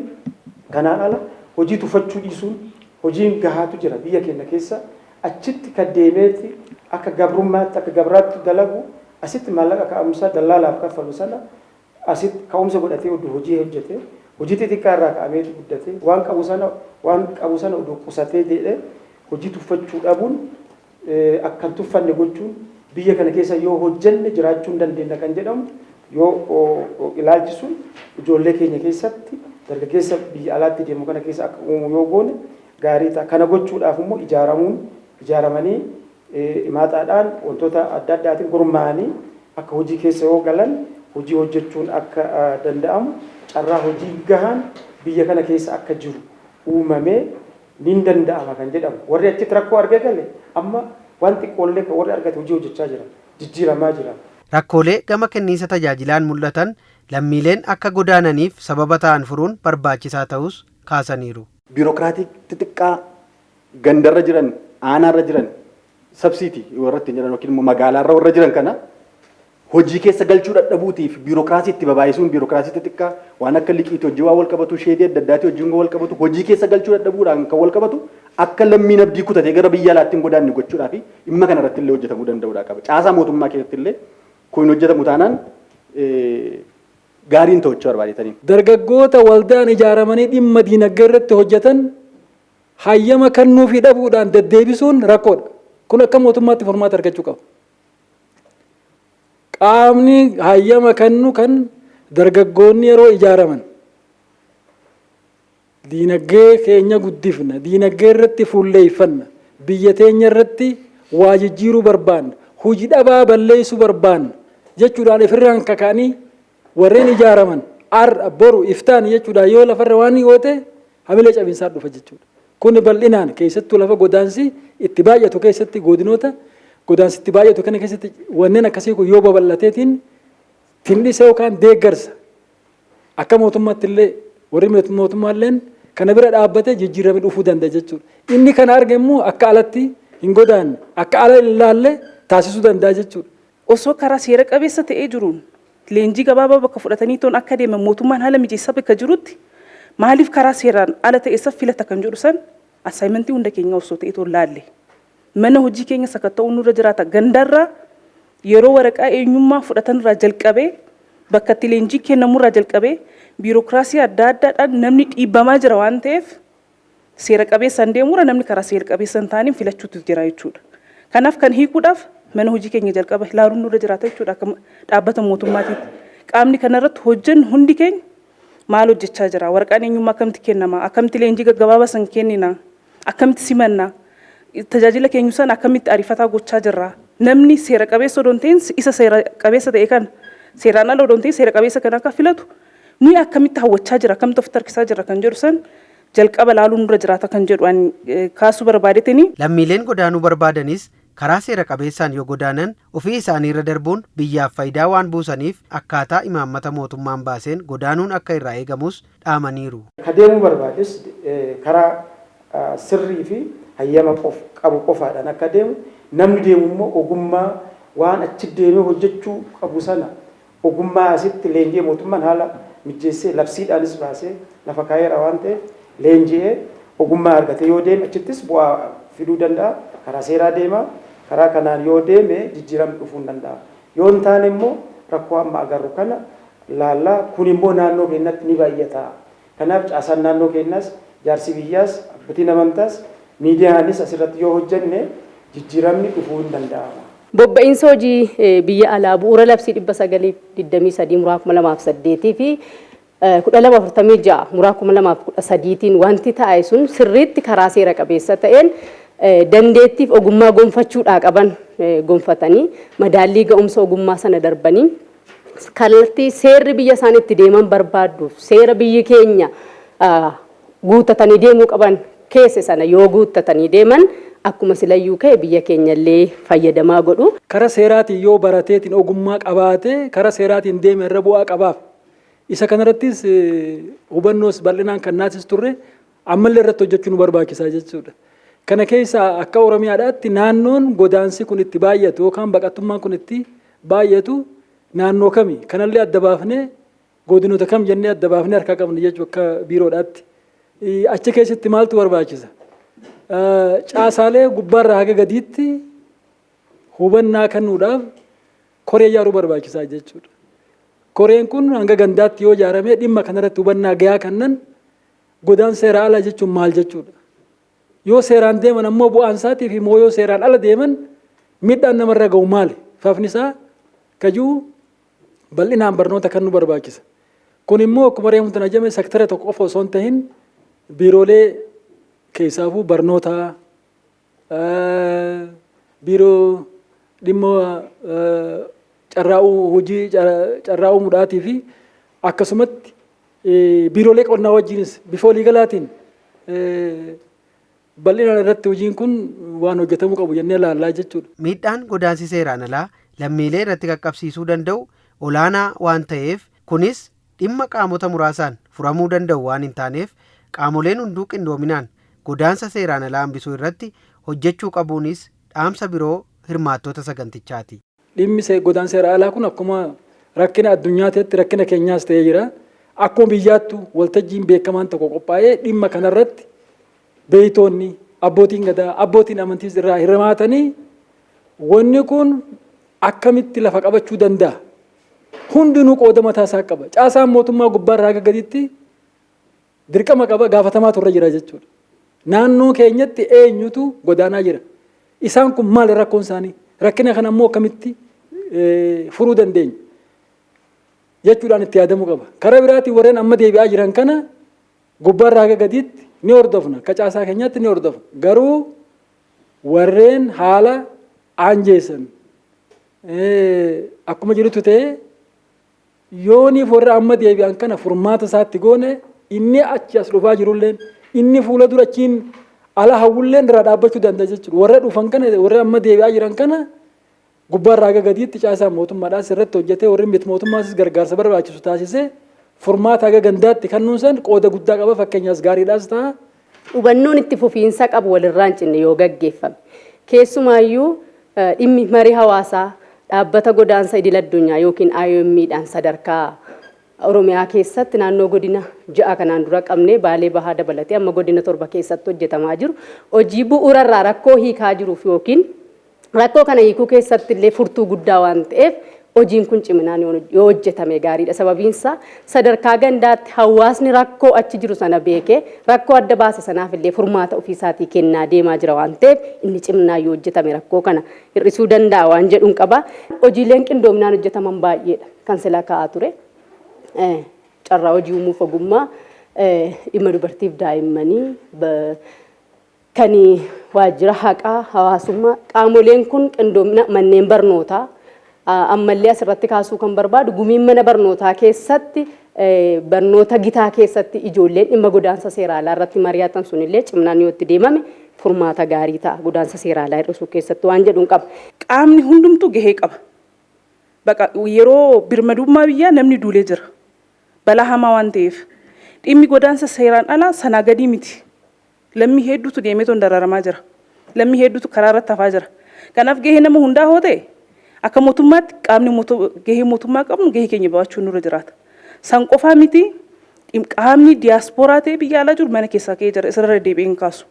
kanaan ala hojii tuffachuu dhiisuun hojiin gahaatu jira biyya keenya keessa achitti kan deemeeti akka gabrummaatti akka gabraatti dalagu asitti maallaqa ka'umsa dallaalaaf kaffalu sana asitti ka'umsa godhatee hojii hojjetee hojii xixiqqaa irraa ka'amee guddatee waan qabu sana oduu qusatee jedhee hojii tuffachuu dhabuun akkan tuffanne gochuun biyya kana keessa yoo hojjenne jiraachuu hin dandeenya kan jedhamu yoo ilaalchi sun ijoollee keenya keessatti dargaggeessa biyya alaatti deemu kana keessa akka uumu yoo goone gaarii ta'a. Kana gochuudhaaf immoo ijaaramanii imaataadhaan wantoota adda addaatiin gurmaa'anii akka hojii keessa yoo galan hojii hojjechuun akka danda'amu carraa hojii gahaan biyya kana keessa akka jiru uumamee ni danda'ama kan jedhamu. Warri achitti rakkoo argee gale amma wanti xiqqoollee warri argate hojii hojjechaa jira, jijjiiramaa jira. Rakkoolee gama kenniisa tajaajilaan mul'atan lammiileen akka godaananiif sababa ta'an furuun barbaachisaa ta'us kaasaniiru. Biirokiraatii xixiqqaa gandarra jiran, aanaarra jiran, sabsiitii warratti jiran yookiin immoo magaalaarra warra jiran kana hojii keessa galchuu dadhabuutiif biirokiraasii itti babaayisuun biirokiraasii xixiqqaa waan akka liqiitii hojii waan wal qabatu sheedii adda addaati hojiin wal qabatu hojii keessa galchuu dadhabuudhaan kan wal qabatu akka lammiin abdii kutatee gara biyya alaatti hin godaanne gochuudhaaf dhimma kana irratti illee hojjetamuu danda'uudha qaba. Caasaa mootummaa keessatti illee kun hojjetamu taanaan gaariin ta'uu barbaadetanii. Dargaggoota waldaan ijaaramanii dhimma diinagdee irratti hojjetan hayyama kennuufii dhabuudhaan deddeebisuun rakkoodha. Kun akka mootummaatti furmaata argachuu qaba. Qaamni hayyama kennu kan dargaggoonni yeroo ijaaraman diinagdee keenya guddifna, diinagdee irratti fuulleeffanna, biyya teenya irratti waa jijjiiruu barbaanna, hojii dhabaa balleessuu barbaanna jechuudhaan ifirraan kaka'anii warreen ijaaraman har'a boru iftaan jechuudhaan yoo lafarra waan goote hamilee cabinsaa dhufa jechuudha. Kun bal'inaan keessattuu lafa godaansi itti baay'atu keessatti godinoota godaansi itti baay'atu kana keessatti wanneen akkasii kun yoo babal'ateetiin tindhisa yookaan deeggarsa akka mootummaatti illee warri mootummaalleen kana bira dhaabbatee jijjiiramee dhufuu danda'a jechuudha. Inni kana arge immoo akka alatti hin godaanne akka ala ilaallee taasisuu danda'a jechuudha. Osoo karaa seera qabeessa ta'ee jiruun leenjii gabaabaa bakka fudhatanii toon akka deeman mootummaan haala mijeessaa bakka jirutti maaliif karaa seeraan ala ta'eessa filata kan jedhu san assaayimentii hunda keenya osoo ta'ee toon laalle. Mana hojii keenya sakatta'uu nurra jiraata gandarraa yeroo waraqaa eenyummaa fudhatanirraa jalqabee bakka itti leenjii kennamurraa jalqabee biirokiraasii adda addaadhaan namni dhiibbamaa jira waan ta'eef seera qabeessaan deemura namni karaa seera qabeessaan ta'aniin filachuutu jira jechuudha. Kanaaf kan hiikuudhaaf mana hojii keenya jalqaba ilaaluun nurra jiraata jechuudha akka dhaabbata mootummaatiitti. Qaamni kanarratti hojjennu hundi keenya maal hojjechaa jira? Waraqaan eenyummaa akkamitti kennama? Akkamitti leenjii gaggabaabaa san kennina? Akkamitti simanna? Tajaajila keenyu san akkamitti ariifataa gochaa jirra? Namni seera qabeessa odoo hin ta'in isa seera qabeessa ta'e kan seeraan ala odoo hin ta'in seera qabeessa kan akka filatu nuyi akkamitti hawwachaa jira? Akkamitti ofitti harkisaa jira kan jedhu san jalqaba ilaaluun nurra jiraata kan jedhu ani kaasuu barbaadetanii. Lammiileen godaanuu barbaadanis karaa seera qabeessaan yoo godaanan ofii isaanii irra darbuun biyyaaf faayidaa waan buusaniif akkaataa imaammata mootummaan baaseen godaanuun akka irraa eegamus dhaamaniiru. Kadeemuu barbaades karaa sirrii fi hayyama qabu qofaadhaan akka deemu namni deemu immoo ogummaa waan achi deemee hojjechuu qabu sana ogummaa asitti leenjii mootummaan haala mijeessee labsiidhaanis baasee lafa kaayera waan ta'eef leenji'ee ogummaa argatee yoo deeme achittis bu'aa fiduu danda'a. Karaa seeraa deema. Karaa kanaan yoo deeme jijjiiramni dhufuu danda'a. Yoo hin taane immoo rakkoo amma agarru kana laallaa kun immoo naannoo keenyatti ni baay'ata. Kanaaf caasaan naannoo keenyas jaarsi biyyaas abbootiin amantaas miidiyaanis asirratti yoo hojjenne jijjiiramni dhufuu hin danda'ama. Bobba'insa hojii biyya alaa bu'uura labsii 923 muraa 2008 fi 1246 muraa 2013tiin wanti taa'e sun sirriitti karaa seera qabeessa ta'een dandeettiif ogummaa gonfachuudhaa qaban gonfatanii madaallii ga'umsa ogummaa sana darbanii kallattii seerri biyya isaan itti deeman barbaadduuf seera biyyi keenya guuttatanii deemuu qaban keessa sana yoo guuttatanii deeman akkuma silayyuu ka'e biyya keenya illee fayyadamaa godhu. Karaa seeraatiin yoo barateetiin ogummaa qabaate karaa seeraatiin deeme irra bu'aa qabaaf. Isa kanarrattis hubannoos bal'inaan kan naasisuu turre ammallee irratti hojjechuu nu barbaachisaa jechuudha. Kana keessa akka Oromiyaadhaatti naannoon godaansi kun itti baay'atu yookaan baqattummaan kun itti baay'atu naannoo kami? Kanallee adda baafnee godinoota kam jennee adda baafnee harkaa qabna jechuudha akka biiroodhaatti. Achi keessatti maaltu barbaachisa? Caasaalee gubbaarraa haga gadiitti hubannaa kennuudhaaf koree ijaaruu barbaachisaa jechuudha. Koreen kun hanga gandaatti yoo ijaaramee dhimma kanarratti hubannaa gahaa kennan godaan seera alaa jechuun maal jechuudha. Yoo seeraan deeman ammoo bu'aan isaatiif immoo yoo seeraan ala deeman miidhaan namarra ga'u maali? Faafni isaa kajuu bal'inaan barnoota kan nu barbaachisa. Kun immoo akkuma reemuun tana jame sektara tokko qofa osoo hin tahin biiroolee keessaafuu barnoota, biiroo dhimma carraa'uu hojii carraa'uu mudhaatii fi akkasumatti biiroolee qonnaa wajjinis bifa waliigalaatiin bal'inaan irratti hojiin kun waan hojjetamuu qabu jennee ilaallaa jechuudha. Miidhaan godaansi seeraan alaa lammiilee irratti qaqqabsiisuu danda'u olaanaa waan ta'eef kunis dhimma qaamota muraasaan furamuu danda'u waan hin taaneef qaamoleen hunduu qindoominaan godaansa seeraan alaa hambisuu irratti hojjechuu qabuunis dhaamsa biroo hirmaattota sagantichaati. Dhimmi godaansa seeraan alaa kun akkuma rakkina addunyaatti rakkina keenyaas ta'ee jira. Akkuma biyyaattu waltajjiin beekamaan tokko qophaa'ee dhimma kanarratti beeytoonni abbootiin gadaa abbootiin amantiis irraa hirmaatanii wanni kun akkamitti lafa qabachuu danda'a? Hundinuu qooda mataa isaa qaba. Caasaan mootummaa gubbaarraa gaditti dirqama qaba gaafatamaa turre jira jechuudha. Naannoo keenyatti eenyutu godaanaa jira? Isaan kun maali rakkoon isaanii? Rakkina kana immoo akkamitti furuu dandeenya? Jechuudhaan itti yaadamuu qaba. Karaa biraatiin warreen amma deebi'aa jiran kana gubbaarraa gaditti ni hordofna. Caasaa keenyatti ni hordofna. Garuu warreen haala aanjeessan akkuma jirutu ta'ee yooniif warra amma deebi'an kana furmaata isaatti goone inni achi as dhufaa jirulleen inni fuula dura achiin ala hawwulleen irraa dhaabbachuu danda'a jechuudha. Warra dhufan kana warra amma deebi'aa jiran kana gubbaarraa gaditti caasaan mootummaadhaas irratti hojjetee warri miti mootummaas gargaarsa barbaachisu taasisee furmaata haga gandaatti kennuun san qooda guddaa qaba. Fakkeenyaas gaariidhaas ta'a. Hubannoon itti fufiinsa qabu walirraa hin cinne yoo gaggeeffame keessumaayyuu dhimmi marii hawaasaa dhaabbata godaansa idil addunyaa yookiin IOM'dhaan sadarkaa Oromiyaa keessatti naannoo godina 6 kanaan dura qabnee Baalee Bahaa dabalatee amma godina 7 keessatti hojjetamaa jiru hojii bu'uurarraa rakkoo hiikaa jiruuf yookiin rakkoo kana hiikuu keessatti illee furtuu guddaa waan ta'eef hojiin kun ciminaan yoo hojjetame gaariidha. Sababiinsa sadarkaa gandaatti hawaasni rakkoo achi jiru sana beekee rakkoo adda baase sanaaf illee furmaata ofiisaatii kennaa deemaa jira waan ta'eef inni ciminaan yoo hojjetame rakkoo kana hir'isuu danda'a waan jedhuun qaba. Hojiileen qindoominaan hojjetaman baay'eedha kan sila ka'aa ture. Carraa hojii uumuuf ogummaa dhimma dubartiif daa'immanii kan waajjira haqaa hawaasummaa qaamoleen kun qindoomina manneen barnootaa ammallee asirratti kaasuu kan barbaadu gumiin mana barnootaa keessatti barnoota gitaa keessatti ijoolleen dhimma godaansa seeraalaa irratti mari'atan sunillee ciminaan yoo itti deemame furmaata gaarii ta'a godaansa seeraalaa hir'isuu keessatti waan jedhuun qaba. Qaamni hundumtuu gahee qaba. Baqa yeroo birmadummaa biyyaa namni duulee jira. Balaa hamaa waan ta'eef dhimmi godaansa seeraan alaa sanaa gadii miti. Lammii hedduutu deemeetoo dararamaa jira. Lammii hedduutu karaa irratti hafaa jira. Kanaaf gahee nama hundaa hoo ta'e akka mootummaatti qaamni gahee mootummaa qabnu gahee keenya baachuu nurra jiraata. San qofaa miti qaamni diyaaspooraa ta'e biyya alaa jiru mana keessaa ka'ee jira isarra deebi'een kaasu.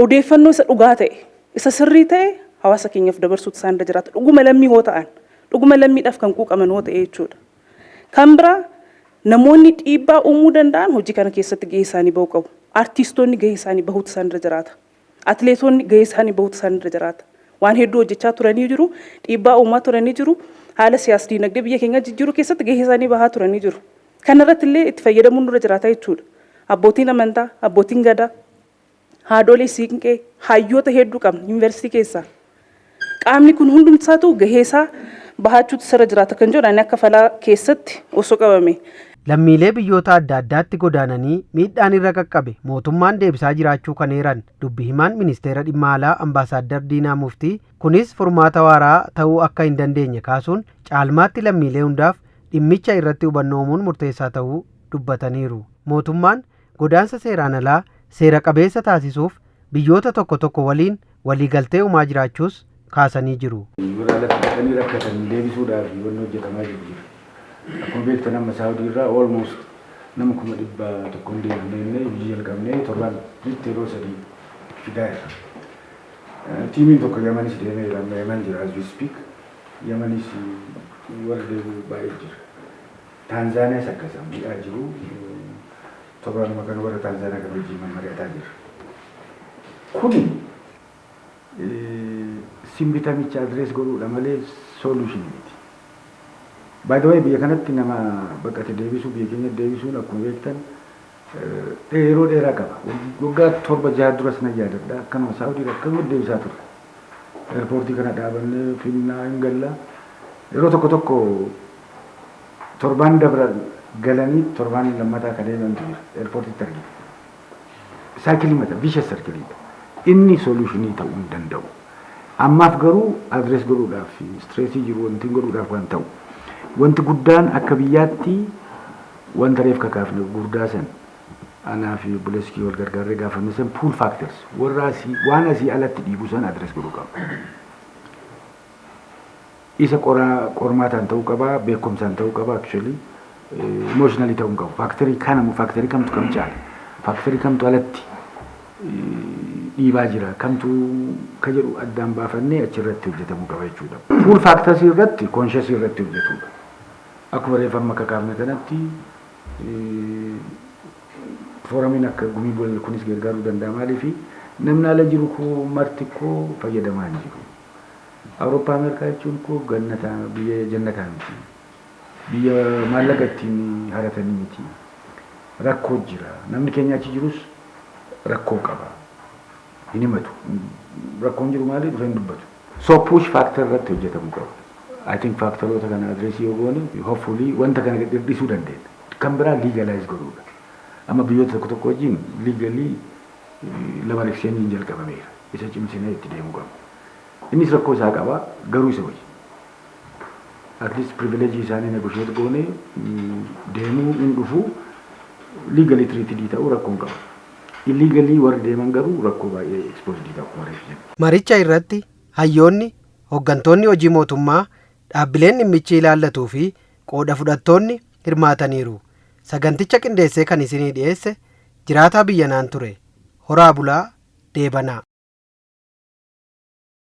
Odeeffannoo isa dhugaa ta'e isa sirrii ta'e hawaasa keenyaaf dabarsuutu isaan irra jiraata. Dhuguma lammii hoo ta'an dhuguma lammiidhaaf kan quuqaman hoo ta'e jechuudha. Kan biraa namoonni dhiibbaa uumuu danda'an hojii kana keessatti gahee isaanii bahuu qabu. Artiistoonni gahee isaanii bahuutu isaan irra jiraata. Atileetonni gahee isaanii bahuutu isaan irra jiraata. Waan hedduu hojjechaa turanii jiru, dhiibbaa uumaa turanii jiru, haala siyaas diinagdee biyya keenya jijjiiruu keessatti gahee isaanii bahaa turanii jiru. Kana irratti illee itti fayyadamuun nurra jiraata jechuudha. Abbootiin amantaa, abbootiin gadaa, haadholee siinqee, hayyoota hedduu qabna yuunivarsiitii keessaa. Qaamni kun hundumtisaatu gahee isaa bahachuutu isarra jiraata kan jedhu ani akka falaa keessatti osoo qabame. Lammiilee biyyoota adda addaatti godaananii miidhaan irra qaqqabe mootummaan deebisaa jiraachuu kan eeran dubbi himaan ministeera dhimma alaa ambaasaaddar Diinaa Muftii kunis furmaata waaraa ta'uu akka hin dandeenye kaasuun caalmaatti lammiilee hundaaf dhimmicha irratti hubannoomuun murteessaa ta'uu dubbataniiru. Mootummaan godaansa seeraan alaa seera qabeessa taasisuuf biyyoota tokko tokko waliin waliigaltee uumaa jiraachuus kaasanii jiru. Akkuma beektan amma Saawudii irraa almost nama 100,000 deemnee hojii jalqabnee torban yeroo 3 fidaa jira. Tiimiin tokko Yamanis deemee Yaman jira as we speak. Yamanis warra baay'ee jira. Taanzaaniyaas akkasuma miidhaa jiru. Torban makan warra Taanzaaniyaa kan hojii mari'ataa jira. Kuni simbitamicha adrees godhuudha malee solution miti. By the way, biyya kanatti nama baqate deebisuu, biyya keenya deebisuun akkuma beektan yeroo dheeraa qaba. Waggaa 7-6 duras na yaadadha. Akkanuma Saawudiidha akkasuma deebisaa ture. Eerpoortii kana dhaabannee Finnaa hin galla. Yeroo tokko tokko torbaan dabra galanii torbaan lammataa kan deemantu jira. Eerpoortiitti argina. Saayikilii mata vicious circle. Inni solutionii ta'uu hin danda'u. Ammaaf garuu adrees godhuudhaaf stressii jiru wanti godhuudhaaf waan ta'u. Wanti guddaan akka biyyaatti wanta reef kakaafne gurdaa san anaa fi buleeskii wal gargaarree gaafanne san pull factors warra waan asii alatti dhiibu san adrees godhuu qaba. Isa qormaataan ta'uu qaba, beekumsaan ta'uu qaba, actually emotionally ta'uu qabu. Factory kanamu factory kamtu kam caala. Factory kamtu alatti dhiibaa jira kamtu ka jedhu addaan baafannee achirratti hojjetamuu qaba jechuudha. Pull factors irratti conscious irratti hojjetuudha. Akkuma reeffamma kakaafne kanatti fooramiin akka gumii bol kunis gargaaruu danda'a maaliifi namni ala jiru koo marti koo fayyadamaa hin jiru. Awurooppaa Ameerikaa jechuun koo biyya jannataa miti. Biyya maallaqa ittiin haratanii miti. Rakkoo jira. Namni keenya achi jirus rakkoo qaba. Hin himatu. Rakkoon jiru maali dhufee hin dubbatu. So push factor irratti hojjetamuu qaba. I think factoroota kana adreesii yoo goone hopefully wanta kana dhiisuu dandeenya. Kan biraa legalize godhuudha. Amma biyyoota tokko tokko wajjin legally laman exchange jalqabameera. Isa cimsinee itti deemuu qaba. Innis rakkoo isaa qaba garuu isa wajjin. At least privilege isaanii negotiate goone deemuu hin dhufu legally treated ta'uu rakkoon qaba. Illegally warri deeman garuu rakkoo baay'ee exposed ta'uu mareef. Maricha irratti hayyoonni hooggantoonni hojii mootummaa dhaabbileen dhimmichi ilaallatuu fi qooda fudhattoonni hirmaataniiru. Saganticha qindeessee kan isinii dhiyeesse jiraataa biyya naan ture. Horaa bulaa deebanaa.